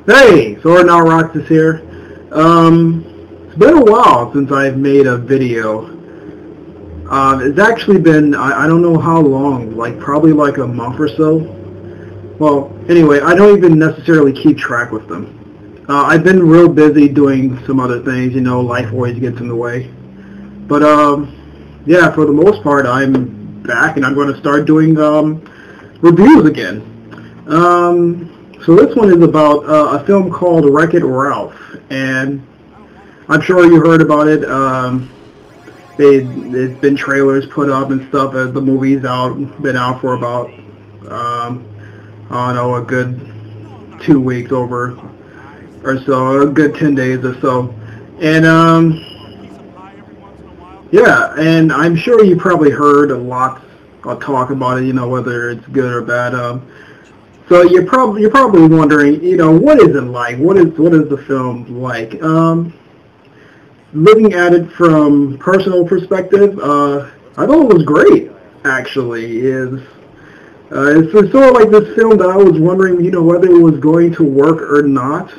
Hey, SoranotRoxas here. It's been a while since I've made a video. It's actually been, I don't know how long, like probably like a month or so. Well, anyway, I don't even necessarily keep track with them. I've been real busy doing some other things, you know, life always gets in the way. But, yeah, for the most part, I'm back and I'm going to start doing reviews again. So this one is about a film called Wreck-It Ralph, and I'm sure you heard about it. There's been trailers put up and stuff as the movie's been out for about, I don't know, a good 2 weeks over or so, a good 10 days or so. And, yeah, and I'm sure you probably heard a lot of talk about it, you know, whether it's good or bad. So you're probably wondering, you know, what is it like? What is the film like? Looking at it from personal perspective, I thought it was great. Actually, it's sort of like this film that I was wondering, you know, whether it was going to work or not.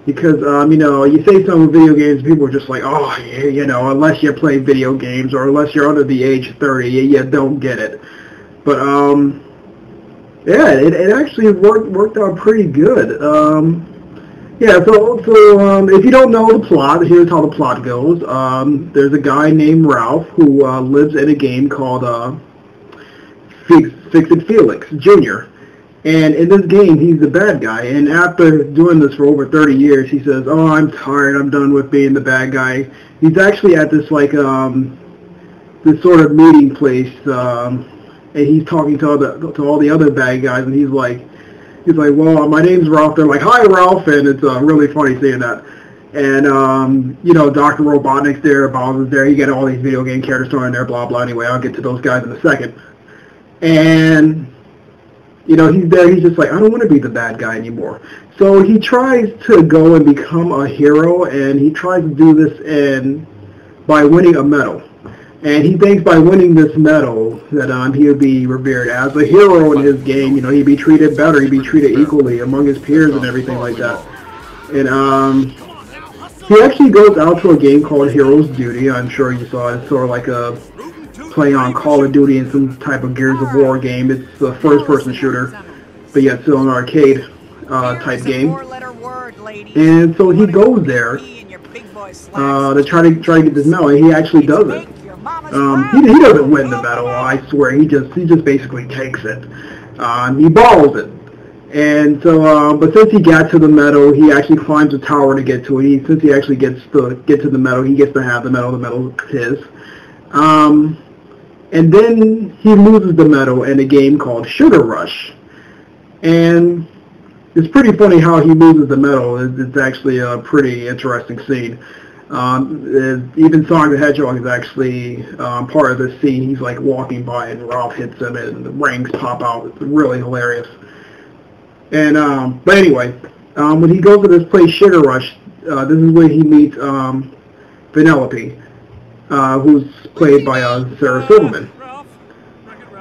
Because you know, you say some video games, people are just like, oh, you know, unless you play video games or unless you're under the age of 30, you don't get it. But yeah, it actually worked out pretty good. Yeah, so if you don't know the plot, here's how the plot goes. There's a guy named Ralph who lives in a game called Fix-It Felix Jr. And in this game, he's the bad guy. And after doing this for over 30 years, he says, "Oh, I'm tired. I'm done with being the bad guy." He's actually at this like this sort of meeting place. And he's talking to all the other bad guys, and he's like, well, my name's Ralph. They're like, hi, Ralph, and it's really funny saying that. And you know, Dr. Robotnik's there, Bowser's there. You get all these video game characters thrown in there, blah blah. Anyway, I'll get to those guys in a second. And you know, he's there. He's just like, I don't want to be the bad guy anymore. So he tries to go and become a hero, and he tries to do this by winning a medal. And he thinks by winning this medal that he'll be revered as a hero in his game. You know, he'd be treated better. He'd be treated equally among his peers and everything like that. And he actually goes out to a game called Heroes Duty. I'm sure you saw it. It's sort of like a play on Call of Duty and some type of Gears of War game. It's a first-person shooter, but yet still an arcade type game. And so he goes there to try to get this medal, and he actually does it. He doesn't win the medal, I swear. He just basically takes it. He borrows it. And so, but since he got to the medal, he actually climbs a tower to get to it. Since he actually gets to the medal, he gets to have the medal. The medal is his. And then he loses the medal in a game called Sugar Rush. And it's pretty funny how he loses the medal. It's actually a pretty interesting scene. Even Sonic the Hedgehog is actually part of this scene. He's like walking by and Ralph hits him and the rings pop out. It's really hilarious. And but anyway, when he goes to this place, Sugar Rush, this is where he meets Vanellope, who's played by Sarah Silverman.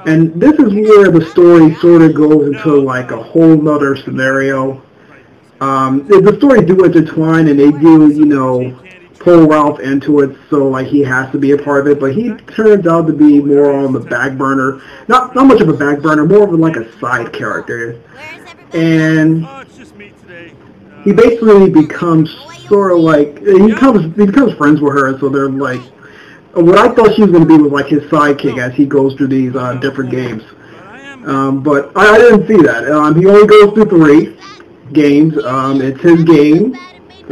And this is where the story sort of goes into like a whole nother scenario. The stories do intertwine, and they do, you know, pull Ralph into it, so like he has to be a part of it, but he turns out to be more on the back burner. Not much of a back burner, more of like a side character. And he basically becomes sort of like, he becomes friends with her, so they're like, what I thought she was going to be was like his sidekick as he goes through these different games. But I didn't see that. He only goes through 3 games. It's his game.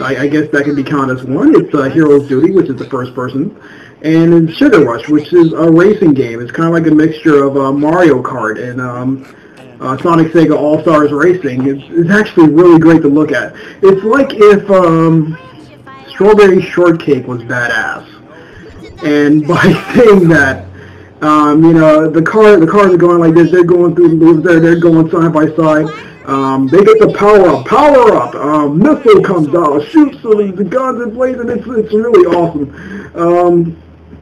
I guess that can be counted as one. It's Heroes Duty, which is the first person, and it's Sugar Rush, which is a racing game. It's kind of like a mixture of Mario Kart and Sonic Sega All-Stars Racing. It's actually really great to look at. It's like if Strawberry Shortcake was badass. And by saying that, you know, the cars are going like this. They're going through the loops. They're going side by side. They get the power up. Missile comes out, shoots the guns in place, and it's really awesome.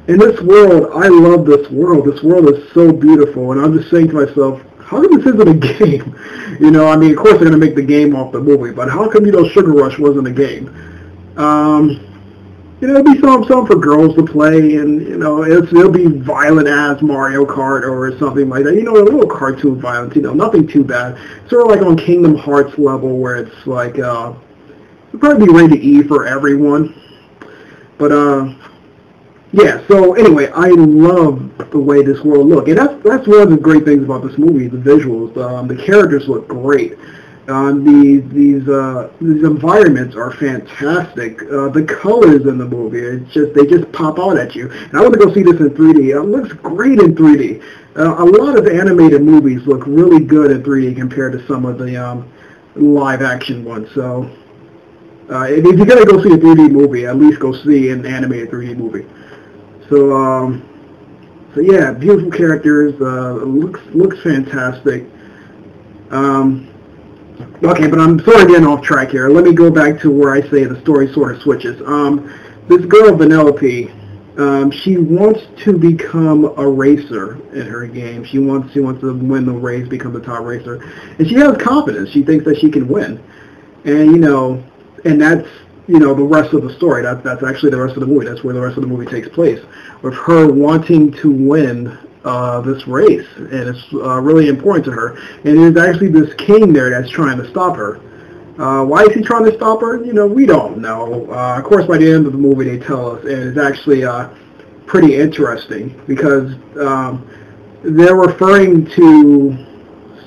In this world, I love this world. This world is so beautiful, and I'm just saying to myself, how come this isn't a game? You know, I mean, of course they're going to make the game off the movie, but how come, you know, Sugar Rush wasn't a game? You know, it'll be something for girls to play, and, you know, it'll be violent as Mario Kart or something like that. You know, a little cartoon violence, you know, nothing too bad. Sort of like on Kingdom Hearts level where it's like, it'll probably be rated E for everyone. But, yeah, so anyway, I love the way this world looks. And that's one of the great things about this movie, the visuals. The characters look great. These environments are fantastic. The colors in the movie, they just pop out at you. And I want to go see this in 3D. It looks great in 3D. A lot of animated movies look really good in 3D compared to some of the live action ones. So if you're going to go see a 3D movie, at least go see an animated 3D movie. So yeah, beautiful characters. Looks fantastic. Okay, but I'm sort of getting off track here. Let me go back to where I say the story sort of switches. This girl, Vanellope, she wants to become a racer in her game. She wants to win the race, become the top racer, and she has confidence. She thinks that she can win, and you know, and that's, you know, the rest of the story. That's actually the rest of the movie. That's where the rest of the movie takes place, with her wanting to win this race, and it's really important to her. And there's actually this king there that's trying to stop her. Why is he trying to stop her? You know, we don't know. Of course, by the end of the movie, they tell us, and it's actually pretty interesting because they're referring to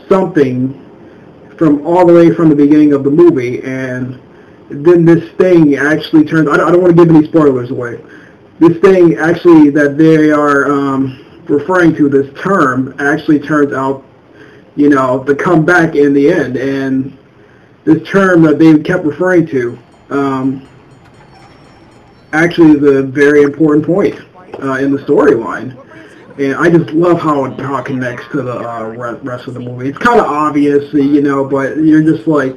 something from all the way from the beginning of the movie, and then this thing actually turns. I don't want to give any spoilers away. This thing actually that they are referring to, this term, actually turns out, you know, to come back in the end. And this term that they kept referring to actually is a very important point in the storyline. And I just love how it connects to the rest of the movie. It's kind of obvious, you know, but you're just like,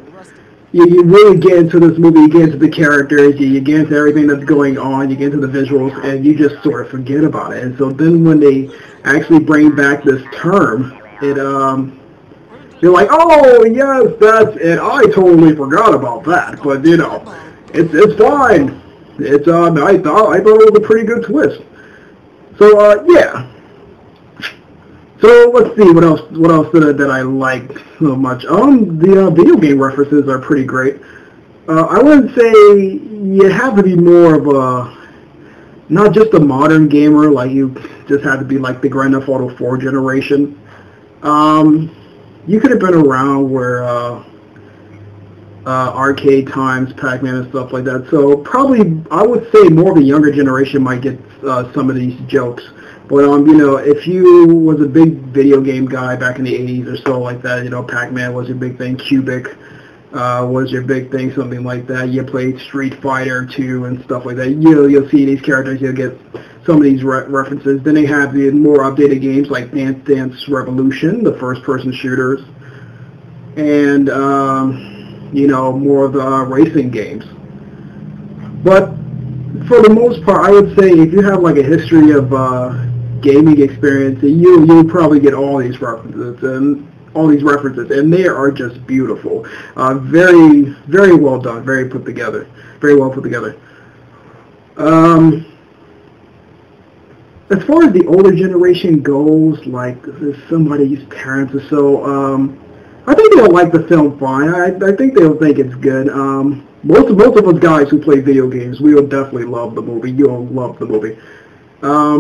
you really get into this movie, you get into the characters, you get into everything that's going on, you get into the visuals, and you just sort of forget about it. And so then when they actually bring back this term, you're like, oh, yes, that's it. I totally forgot about that. But, you know, it's fine. It's I thought it was a pretty good twist. So, yeah. So let's see what else that I liked so much. The video game references are pretty great. I would say you have to be more of a, not just a modern gamer, like you just have to be like the Grand Theft Auto 4 generation. You could have been around where arcade times, Pac-Man and stuff like that. So probably I would say more of a younger generation might get some of these jokes. But, you know, if you was a big video game guy back in the 80s or so like that, you know, Pac-Man was your big thing, Cubic was your big thing, something like that. You played Street Fighter 2 and stuff like that. You'll see these characters, you'll get some of these references. Then they have the more updated games like Dance Dance Revolution, the first-person shooters, and, you know, more of the racing games. But for the most part, I would say if you have like a history of gaming experience, you'll probably get all these references, and they are just beautiful. Very, very well done, very well put together. As far as the older generation goes, like somebody's parents or so, I think they'll like the film fine. I think they'll think it's good. Most of us guys who play video games, we will definitely love the movie. You'll love the movie.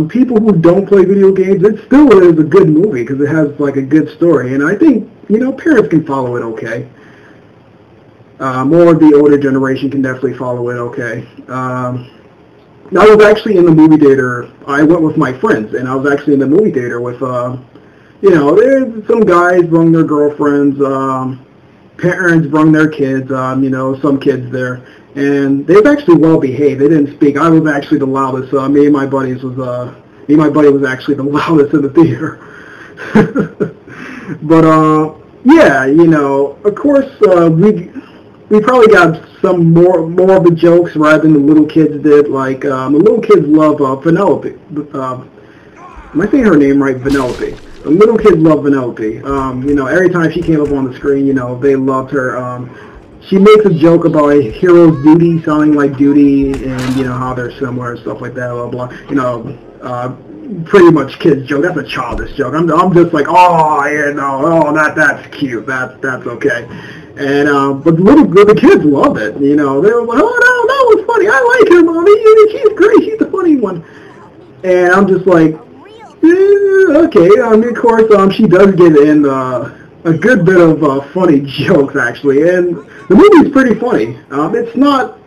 People who don't play video games, it still is a good movie because it has like a good story, and I think, you know, parents can follow it okay. More of the older generation can definitely follow it okay. I was actually in the movie theater. I went with my friends, and I was actually in the movie theater with, you know, there's some guys brought their girlfriends, parents brought their kids, you know, some kids there. And they were actually well behaved. They didn't speak. I was actually the loudest. Me and my buddy was actually the loudest in the theater. But yeah, you know, of course, we probably got some more of the jokes rather than the little kids did. Like the little kids love Vanellope. Am I saying her name right? Vanellope. The little kids love Vanellope. You know, every time she came up on the screen, you know, they loved her. She makes a joke about a hero's duty sounding like duty, and you know how they're similar and stuff like that. Blah blah. You know, pretty much kids joke. That's a childish joke. I'm just like, oh, you know, oh, that's cute. That's okay. And but the kids love it. You know, they were like, oh no, that was funny. I like her, mommy. She's great. She's the funny one. And I'm just like, okay. Of course, she does get in a good bit of funny jokes actually, and the movie's pretty funny. It's not,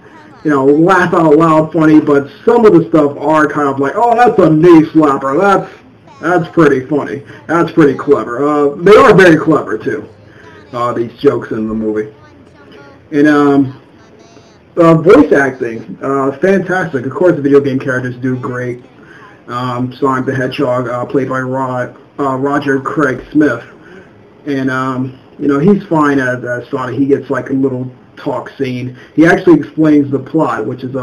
you know, laugh out loud funny, but some of the stuff are kind of like, oh, that's a knee slapper. That's pretty funny. That's pretty clever. They are very clever too. These jokes in the movie. And voice acting, fantastic. Of course, the video game characters do great. Sonic the Hedgehog, played by Roger Craig Smith, and you know, he's fine as Sonic. He gets like a little talk scene. He actually explains the plot, which is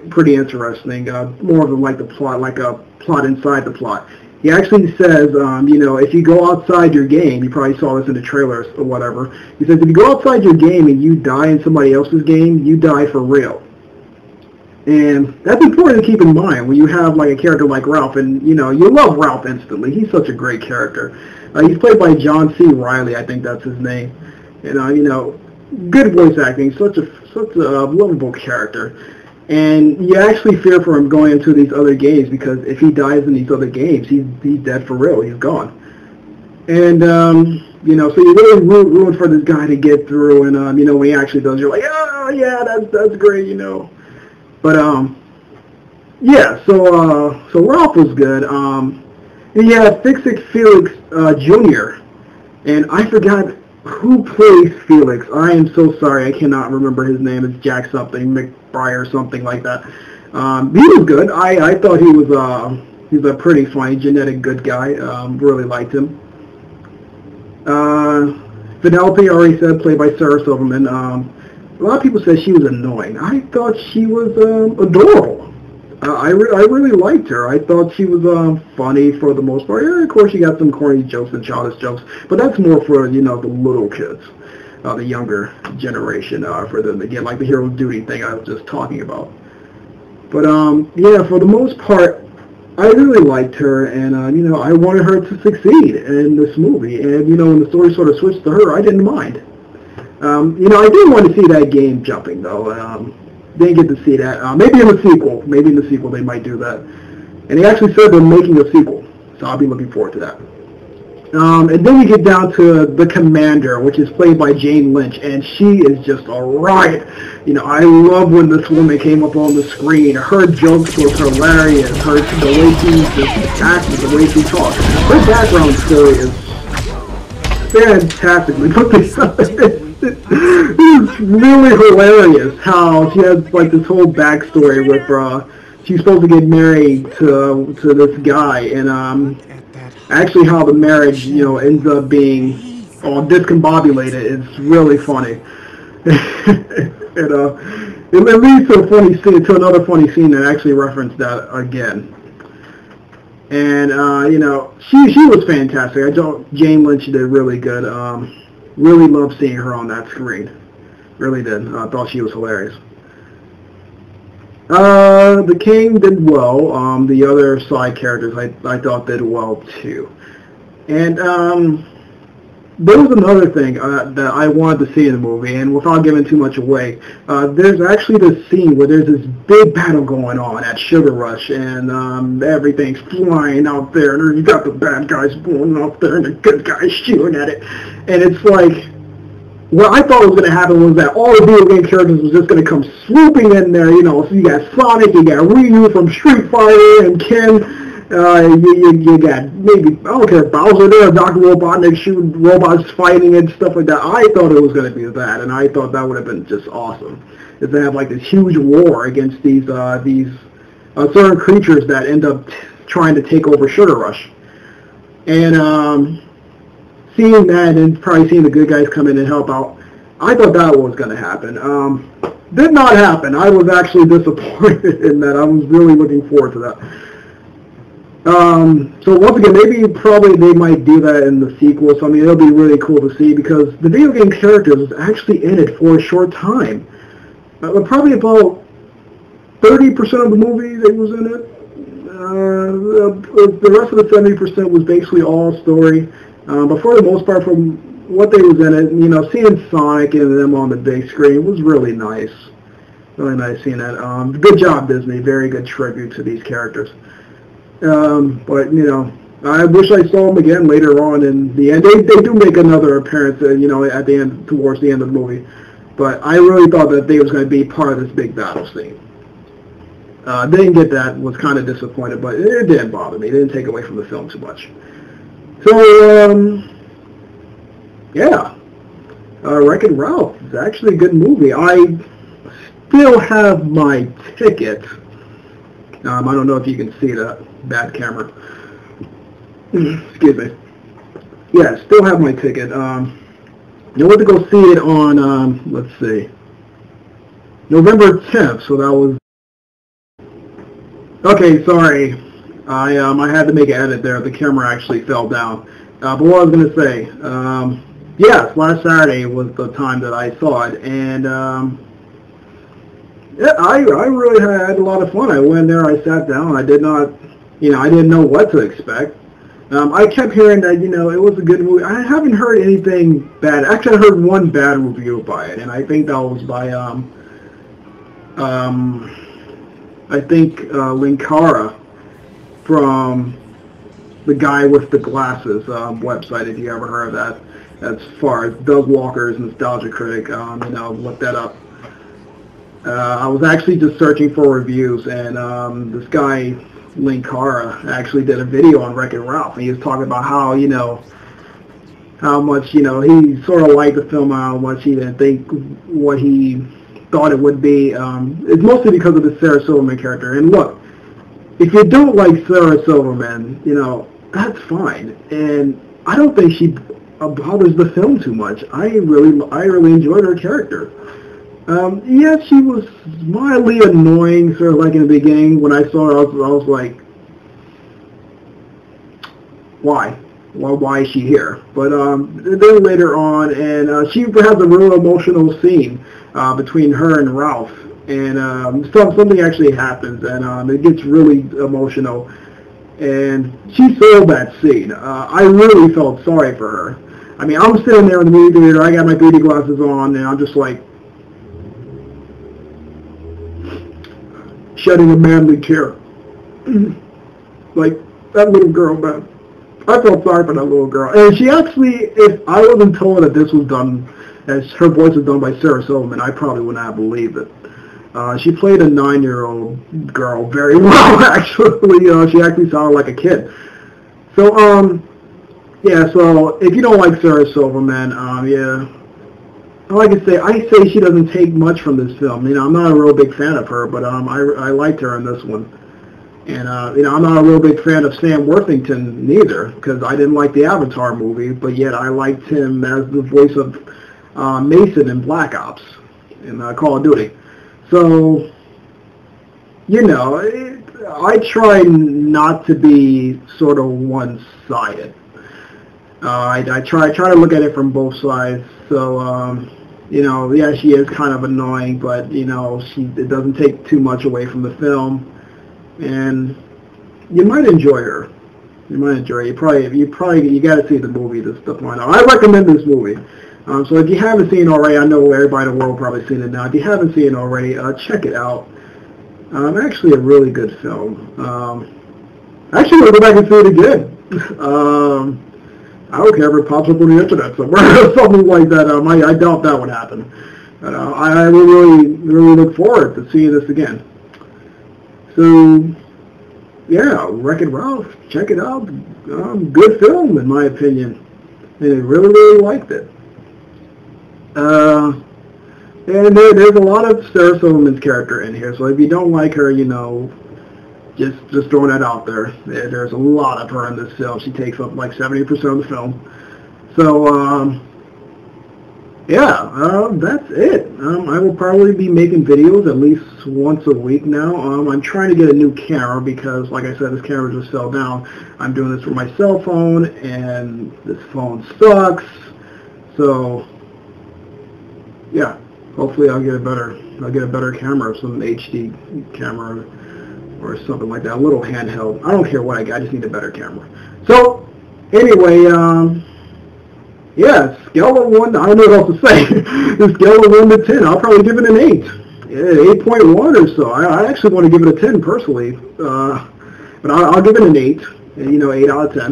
pretty interesting. More of like the plot, like a plot inside the plot. He actually says, you know, if you go outside your game, you probably saw this in the trailers or whatever. He says, if you go outside your game and you die in somebody else's game, you die for real. And that's important to keep in mind when you have like a character like Ralph, and you know, you love Ralph instantly. He's such a great character. He's played by John C. Reilly, I think that's his name. And you know, good voice acting, such a lovable character. And you actually fear for him going into these other games, because if he dies in these other games, he's dead for real. He's gone. And you know, so you really root for this guy to get through. And you know, when he actually does, you're like, oh yeah, that's great, you know. But yeah, so Ralph was good. And you had Fix-It Felix Jr. And I forgot who plays Felix. I am so sorry, I cannot remember his name. It's Jack something, McBride or something like that. He was good. I thought he's a pretty funny, genetic good guy. Really liked him. Vanellope, already said, played by Sarah Silverman. A lot of people said she was annoying. I thought she was adorable. I really liked her. I thought she was funny for the most part. Yeah, of course, she got some corny jokes and childish jokes, but that's more for, you know, the little kids, the younger generation, for them to get like the hero's duty thing I was just talking about. But yeah, for the most part, I really liked her, and you know, I wanted her to succeed in this movie. And you know, when the story sort of switched to her, I didn't mind. You know, I did want to see that game jumping though. Didn't get to see that. Maybe in the sequel. Maybe in the sequel they might do that. And they actually said they're making a sequel, so I'll be looking forward to that. And then we get down to the Commander, which is played by Jane Lynch, and she is just a riot. You know, I love when this woman came up on the screen. Her jokes was hilarious. The way she just acted, the way she talked. Her background story is fantastically put together. It's really hilarious how she has like this whole backstory with she's supposed to get married to this guy, and actually how the marriage, you know, ends up being all discombobulated. It's really funny. And it leads to a funny scene, to another funny scene that actually referenced that again. And you know, she was fantastic. I thought Jane Lynch did really good. Really loved seeing her on that screen. Really did. I thought she was hilarious. The King did well. The other side characters I thought did well too. And there was another thing that I wanted to see in the movie, and without giving too much away, there's actually this scene where there's this big battle going on at Sugar Rush, and everything's flying out there, and you got the bad guys going out there, and the good guys shooting at it, and it's like, what I thought was going to happen was that all the video game characters was just going to come swooping in there, you know, so you got Sonic, you got Ryu from Street Fighter, and Ken. You got maybe, I don't care, Bowser there, Dr. Robotnik shooting robots fighting and stuff like that. I thought it was going to be that, and I thought that would have been just awesome. If they have like this huge war against these certain creatures that end up trying to take over Sugar Rush. And seeing that and probably seeing the good guys come in and help out, I thought that was going to happen. Did not happen. I was actually disappointed in that. I was really looking forward to that. So once again, probably they might do that in the sequel. So I mean, it'll be really cool to see because the video game character was actually in it for a short time. Probably about 30% of the movie that was in it. The rest of the 70% was basically all story. But for the most part, from what they was in it, seeing Sonic and them on the big screen was really nice. Really nice seeing that. Good job, Disney. Very good tribute to these characters. But I wish I saw them again later on in the end. They do make another appearance, at the end, towards the end of the movie. But I really thought that they was going to be part of this big battle scene. Didn't get that. Was kind of disappointed, but it didn't bother me. It didn't take away from the film too much. So, yeah. Wreck-It Ralph is actually a good movie. I still have my ticket. I don't know if you can see that. Bad camera. Excuse me. Yeah, still have my ticket. I went to go see it on, let's see, November 10th, so that was... Okay, sorry. I had to make an edit there. The camera actually fell down. But what I was going to say, yes, last Saturday was the time that I saw it, and yeah, I really had a lot of fun. I went there, I sat down, I did not, I didn't know what to expect. I kept hearing that, it was a good movie. I haven't heard anything bad. Actually, I heard one bad review by it, and I think that was by, Linkara from the guy with the glasses website, if you ever heard of that. As far as Doug Walker's Nostalgia Critic, look that up. I was actually just searching for reviews, and this guy, Linkara, actually did a video on Wreck-It Ralph, and he was talking about how, how much, he sort of liked the film, how much he didn't think what he thought it would be. It's mostly because of the Sarah Silverman character. And look, if you don't like Sarah Silverman, that's fine. And I don't think she bothers the film too much. I really enjoyed her character. Yeah, she was mildly annoying, sort of like in the beginning. When I saw her, I was like, why? Well, why is she here? But then later on, and she has a real emotional scene between her and Ralph, and something actually happens, and it gets really emotional. And she sold that scene. I really felt sorry for her. I mean, I'm sitting there in the movie theater, I got my beauty glasses on, and I'm just like, shedding a manly tear. Like, that little girl, man. I felt sorry for that little girl. And she actually, if I wasn't told that this was done, as her voice was done by Sarah Silverman, I probably would not have believed it. She played a 9-year-old girl very well, actually. She actually sounded like a kid. So, yeah, so if you don't like Sarah Silverman, yeah, like I say she doesn't take much from this film. I'm not a real big fan of her, but I liked her in this one. And, I'm not a real big fan of Sam Worthington neither, because I didn't like the Avatar movie, but yet I liked him as the voice of Mason in Black Ops in Call of Duty. So, I try not to be sort of one-sided. I try to look at it from both sides. So, yeah, she is kind of annoying, but, it doesn't take too much away from the film. And you might enjoy her. You might enjoy it. You got to see the movie to find out. I recommend this movie. So if you haven't seen it already, I know everybody in the world probably seen it now. If you haven't seen it already, check it out. Actually, a really good film. Actually, I'll go back and see it again. I don't care if it pops up on the internet somewhere or something like that. I doubt that would happen. I will really look forward to seeing this again. So, yeah, Wreck-It Ralph, check it out. Good film, in my opinion. And I really liked it. And there's a lot of Sarah Silverman's character in here, so if you don't like her, just throwing that out there. There's a lot of her in this film. She takes up like 70% of the film. So, yeah, that's it. I will probably be making videos at least once a week now. I'm trying to get a new camera because, like I said, this camera just fell down. I'm doing this with my cell phone, and this phone sucks. So, yeah, hopefully I'll get a better camera, some HD camera or something like that, a little handheld. I don't care what I get. I just need a better camera. So, anyway, yeah, scale of 1, I don't know what else to say. The scale of 1 to 10, I'll probably give it an 8. Yeah, 8.1 or so. I actually want to give it a 10 personally. But I'll give it an 8. 8 out of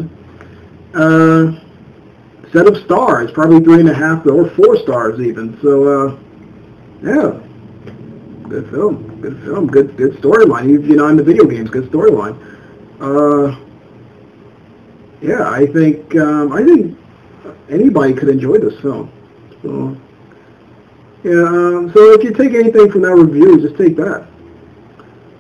10. Set of stars, probably 3.5 or 4 stars even. So, yeah. Good film. Good storyline. Even in the video games, good storyline. Yeah, I think anybody could enjoy this film. So, yeah, so if you take anything from that review, just take that.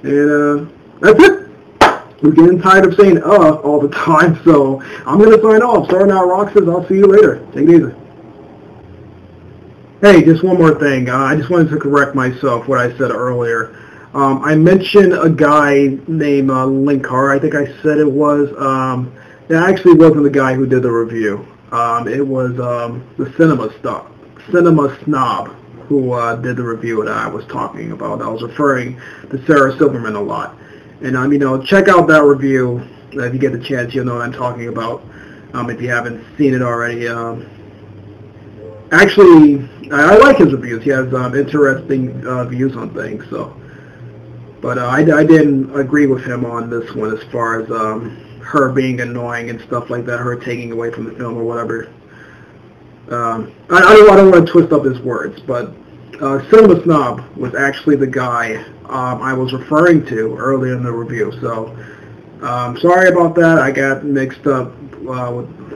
And that's it. I'm getting tired of saying all the time, so I'm going to sign off. SoranotRoxas, I'll see you later. Take it easy. Hey, just one more thing. I just wanted to correct myself, what I said earlier. I mentioned a guy named Linkar, I think I said it was. That actually wasn't the guy who did the review. It was the Cinema Snob who did the review that I was talking about. I was referring to Sarah Silverman a lot. And, check out that review. If you get the chance, you'll know what I'm talking about. If you haven't seen it already. Actually, I like his reviews. He has interesting views on things. So, but I didn't agree with him on this one as far as her being annoying and stuff like that, her taking away from the film or whatever. I don't want to twist up his words, but Cinema Snob was actually the guy I was referring to earlier in the review. So, sorry about that. I got mixed up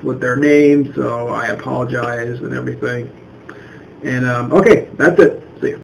with their names, so I apologize and everything. And, okay, that's it. See you.